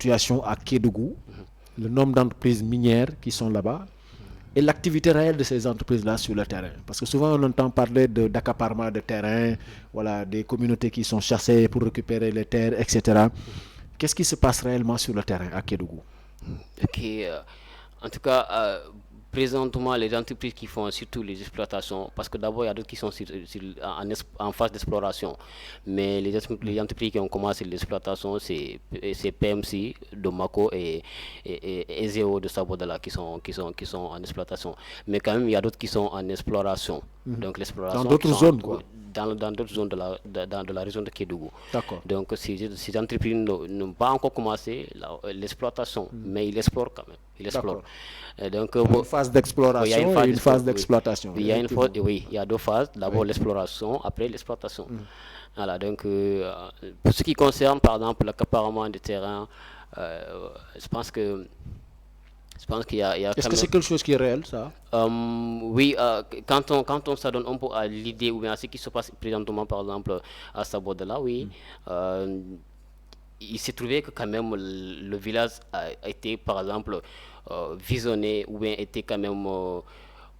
situation à Kédougou, le nombre d'entreprises minières qui sont là-bas et l'activité réelle de ces entreprises-là sur le terrain. Parce que souvent on entend parler d'accaparement de terrain, voilà, des communautés qui sont chassées pour récupérer les terres, etc. Qu'est-ce qui se passe réellement sur le terrain à Kédougou? Ok, en tout cas, présentement, les entreprises qui font surtout les exploitations, parce que d'abord, il y a d'autres qui sont en phase d'exploration, mais les entreprises qui ont commencé l'exploitation, c'est PMC de Mako et EZO de Sabodala qui sont en exploitation. Mais quand même, il y a d'autres qui sont en exploration. Donc, Dans l'exploration qui d'autres sont zones, quoi. dans d'autres zones de la région de Kédougou. D'accord. Donc, ces entreprises n'ont pas encore commencé l'exploitation, mais ils explorent quand même. Ils explorent. D'accord. Donc, Il y a une phase il y a une d'exploration et phase une phase oui. d'exploitation, Il y a effectivement. oui, il y a deux phases. D'abord Oui. l'exploration, après l'exploitation. Voilà, donc pour ce qui concerne par exemple l'accaparement des terrains, je pense que il y a Est-ce quand que même c'est quelque chose qui est réel, ça? oui, quand on s'adonne un peu à l'idée ou bien à ce qui se passe présentement, par exemple, à Sabodala, oui, euh, il s'est trouvé que quand même le village a été, par exemple, visionné ou bien était quand même.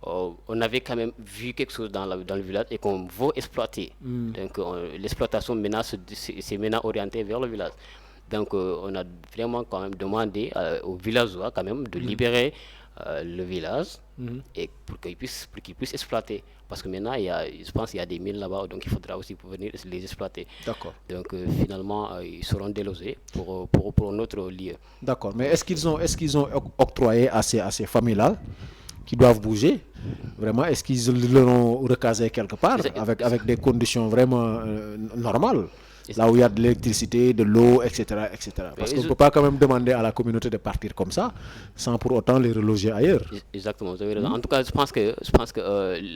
On avait quand même vu quelque chose dans le village et qu'on veut exploiter. Donc, l'exploitation maintenant c'est maintenant orienté vers le village. Donc, on a vraiment quand même demandé aux villageois quand même de libérer le village et pour qu'ils puissent exploiter. Parce que maintenant, je pense qu'il y a des mines là-bas, donc il faudra aussi venir les exploiter. D'accord. Donc, finalement, ils seront délogés pour un autre lieu. D'accord. Mais est-ce qu'ils ont octroyé à ces familles-là qui doivent bouger, vraiment, est-ce qu'ils l'ont recasé quelque part avec des conditions vraiment normales, là où il y a de l'électricité, de l'eau, etc., etc. Parce qu'on ne peut pas quand même demander à la communauté de partir comme ça, sans pour autant les reloger ailleurs. Exactement, vous avez raison. En tout cas, je pense que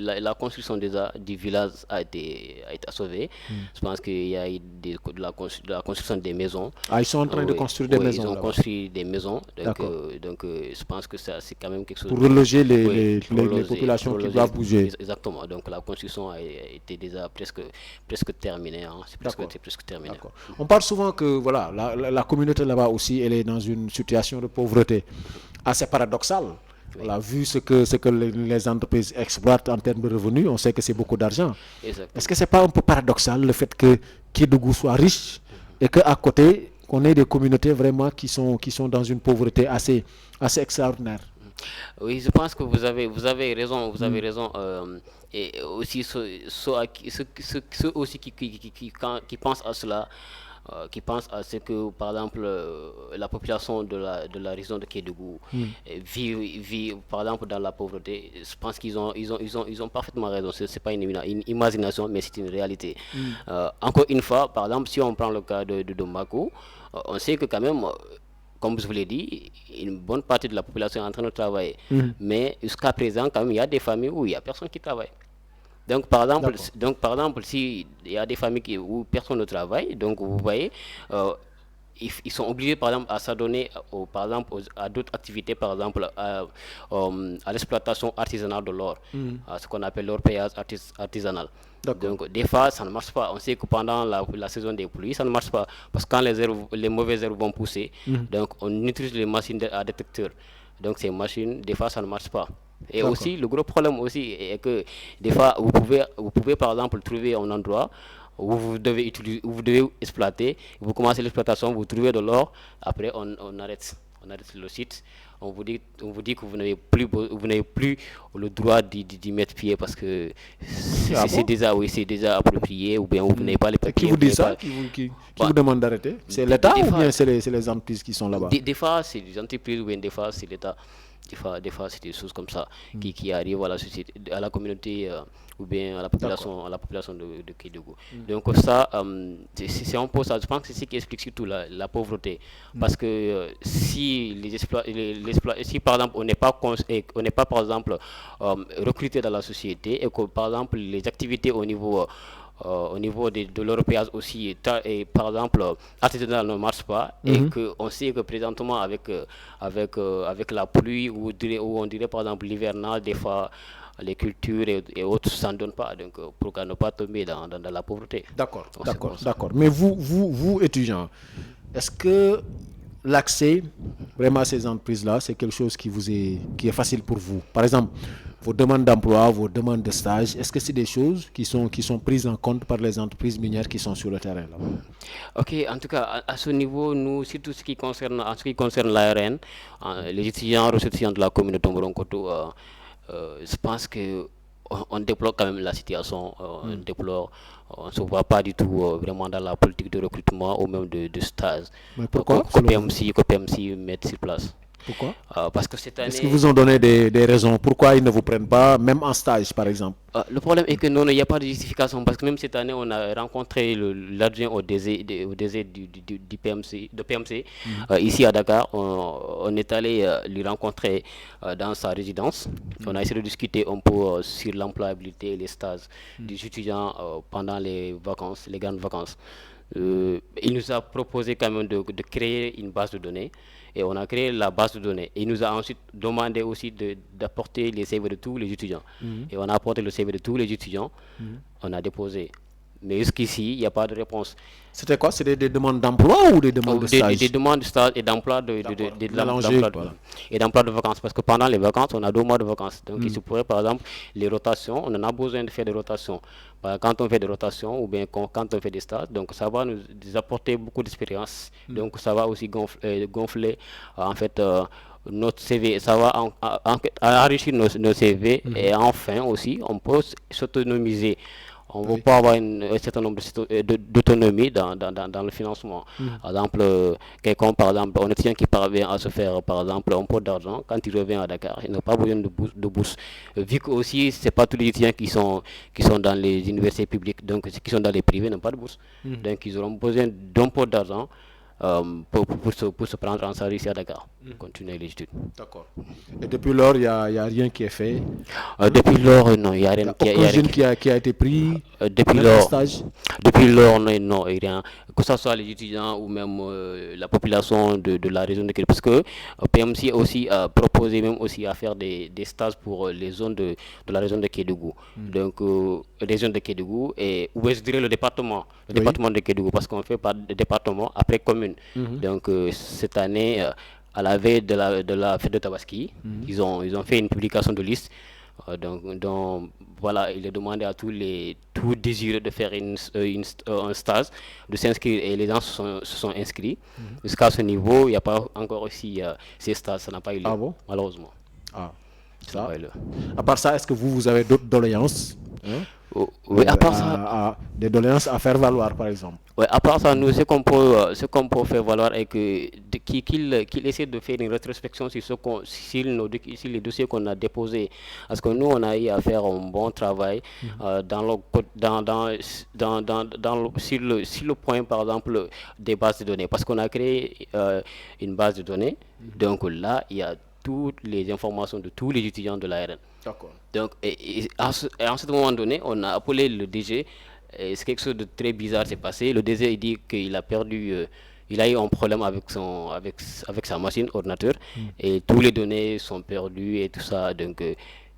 la construction du village a été sauvée. Je pense qu'il y a eu de la construction des maisons. Ah, ils sont en train de Oui, construire des oui, ils maisons ont là-bas. construit des maisons. Donc, D'accord. je pense que ça, c'est quand même quelque chose Pour de. reloger Oui, les populations qui doivent bouger. exactement. Donc, la construction a été déjà presque terminée. Hein. D'accord. C'est presque terminé. D'accord. On parle souvent que voilà, la communauté là-bas aussi, elle est dans une situation de pauvreté assez paradoxale. Oui, Voilà, vu ce que les entreprises exploitent en termes de revenus, on sait que c'est beaucoup d'argent. Est-ce que exactement. c'est pas un peu paradoxal le fait que Kédougou soit riche et qu'à côté, qu'on ait des communautés vraiment qui sont dans une pauvreté assez extraordinaire? Oui, je pense que vous avez raison, vous avez raison. Et aussi ceux aussi qui pensent à cela, qui pensent à ce que, par exemple, la population de la région de Kédougou vit, par exemple, dans la pauvreté. Je pense qu'ils ont parfaitement raison. C'est pas une imagination, mais c'est une réalité. Encore une fois, par exemple, si on prend le cas de Domako, on sait que quand même comme je vous l'ai dit, une bonne partie de la population est en train de travailler. Mais jusqu'à présent, quand même, il y a des familles où il n'y a personne qui travaille. D'accord. Donc, par exemple, s'il y a des familles où personne ne travaille, donc vous voyez, euh, ils sont obligés, par exemple, à s'adonner, par exemple, à d'autres activités, par exemple, à l'exploitation artisanale de l'or, à ce qu'on appelle l'orpaillage artisanal. D'accord. Donc, des fois, ça ne marche pas. On sait que pendant la saison des pluies, ça ne marche pas. Parce que quand les mauvaises herbes vont pousser, donc on utilise les machines à détecteur. Donc, ces machines, des fois, ça ne marche pas. Et D'accord. aussi, le gros problème aussi est que des fois, vous pouvez par exemple trouver un endroit où vous devez exploiter, vous commencez l'exploitation, vous trouvez de l'or, après on arrête le site, on vous dit que vous n'avez plus le droit d'y mettre pied parce que Ah c'est bon? déjà, oui, c'est déjà approprié ou bien vous n'avez pas les Et qui papiers, vous vous dit n'avez ça? pas. Qui Bon, vous demande d'arrêter? C'est l'État des ou fois, bien c'est les entreprises qui sont là-bas? des fois, c'est des entreprises ou bien des fois, c'est l'État. Des fois, c'est des choses comme ça qui arrivent à la société, à la communauté ou bien D'accord. à la population de Kédougou. Donc ça, c'est un peu ça. Je pense que c'est ce qui explique surtout la pauvreté. Parce que si par exemple on n'est pas par exemple recruté dans la société et que par exemple les activités au niveau de l'européage aussi, par exemple, artisanal ne marche pas et qu'on sait que présentement avec la pluie ou on dirait par exemple l'hivernage, des fois les cultures et autres ça ne donne pas, donc pourquoi ne pas tomber dans la pauvreté. D'accord, Donc c'est d'accord, pour ça. d'accord. Mais vous, étudiants, est-ce que l'accès vraiment à ces entreprises-là, c'est quelque chose qui est facile pour vous? Par exemple, vos demandes d'emploi, vos demandes de stage, est-ce que c'est des choses qui sont prises en compte par les entreprises minières qui sont sur le terrain là? Ok, en tout cas, à ce niveau, nous, surtout en ce qui concerne l'ARN, les étudiants ressortissants de la commune de Tomboronkoto, je pense que on déplore quand même la situation, on ne se voit pas du tout vraiment dans la politique de recrutement ou même de stage Mais pourquoi, selon vous? que PMC mette sur place. Pourquoi? Parce que cette Est-ce qu'ils année, vous ont donné des raisons pourquoi ils ne vous prennent pas, même en stage, par exemple? le problème est que non, il n'y a pas de justification parce que même cette année, on a rencontré l'adjoint au DG du PMC, de PMC ici à Dakar. On est allé lui rencontrer dans sa résidence. On a essayé de discuter un peu sur l'employabilité et les stages des étudiants pendant les vacances, les grandes vacances. Il nous a proposé quand même de créer une base de données et on a créé la base de données. Et il nous a ensuite demandé aussi d'apporter les CV de tous les étudiants. Et on a apporté le CV de tous les étudiants, on a déposé. Mais jusqu'ici, il n'y a pas de réponse. C'était quoi? C'était des demandes d'emploi ou des demandes de Des stage? demandes de stage et d'emploi D'accord. Mélangé, voilà. et d'emploi de vacances. Parce que pendant les vacances, on a 2 mois de vacances. Donc, il se pourrait, par exemple, les rotations, on en a besoin de faire des rotations. Quand on fait des rotations ou bien quand on fait des stages, donc ça va nous apporter beaucoup d'expérience. Donc, ça va aussi gonfler, en fait, notre CV, ça va enrichir nos CV et enfin aussi, on peut s'autonomiser. On ne veut pas avoir un certain nombre d'autonomie dans le financement. Par exemple, quelqu'un, par exemple, un étudiant qui parvient à se faire, par exemple, un pot d'argent, quand il revient à Dakar, il n'a pas besoin de bourse. Vu que aussi, ce n'est pas tous les étudiants qui sont dans les universités publiques, donc ceux qui sont dans les privés n'ont pas de bourse. Donc, ils auront besoin d'un pot d'argent pour se prendre en charge ici à Dakar, continuer les études. D'accord. Et depuis lors, il y a rien qui est fait. Depuis lors, non, il n'y a Il rien n'y a aucun jeune qui a été pris, depuis même en lors, stage. non, non, et rien. Que ce soit les étudiants ou même la population de la région de Kédougou. Parce que PMC aussi a proposé même aussi à faire des stages pour les zones de la région de Kédougou. Donc, région de Kédougou et où est-ce que je dirais le département de Kédougou, parce qu'on fait par département après commune. Donc, cette année, à la veille de la fête de Tabaski, ils ont fait une publication de liste. Donc, voilà, il est demandé à tous désireux de faire un stage, de s'inscrire et les gens se sont inscrits. Jusqu'à ce niveau, il n'y a pas encore aussi ces stages, ça n'a pas eu lieu, Ah bon? malheureusement. Ah, Ça n'a ça. pas eu lieu. À part ça, est-ce que vous avez d'autres doléances, hein, Oui, à part ça, des doléances à faire valoir, par exemple? ouais, à part ça, nous, ce qu'on peut faire valoir est que qu'il essaie de faire une rétrospection sur sur les dossiers qu'on a déposés. Parce que nous, on a eu à faire un bon travail sur le point, par exemple, des bases de données. Parce qu'on a créé une base de données. Donc là, il y a toutes les informations de tous les étudiants de l'ARN. D'accord. Donc, à ce moment donné, on a appelé le DG. Et c'est quelque chose de très bizarre s'est passé. Le DG il dit qu'il a perdu, il a eu un problème avec sa machine ordinateur et tous les données sont perdues et tout ça. Donc,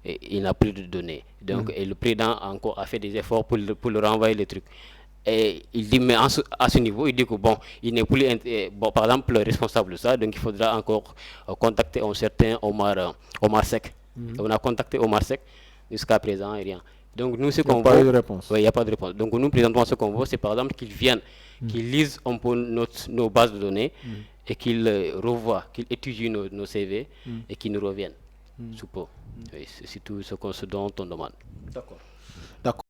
il n'a plus de données. Donc, et le président encore a fait des efforts pour le renvoyer les trucs. Et il dit, mais à ce niveau, il dit que bon, il n'est plus, bon, par exemple, le responsable de ça, donc il faudra encore contacter un certain Omar Sek. On a contacté Omar Sek, jusqu'à présent, et rien. Donc nous, ce Il n'y a qu'on pas eu de veut, réponse. ouais, il n'y a pas de réponse. Donc nous, présentement, ce qu'on veut, c'est par exemple qu'ils viennent, qu'ils lisent un peu nos bases de données et qu'ils revoient, qu'ils étudient nos CV et qu'ils nous reviennent. Sous peu. Oui, c'est tout ce dont on demande. D'accord. D'accord.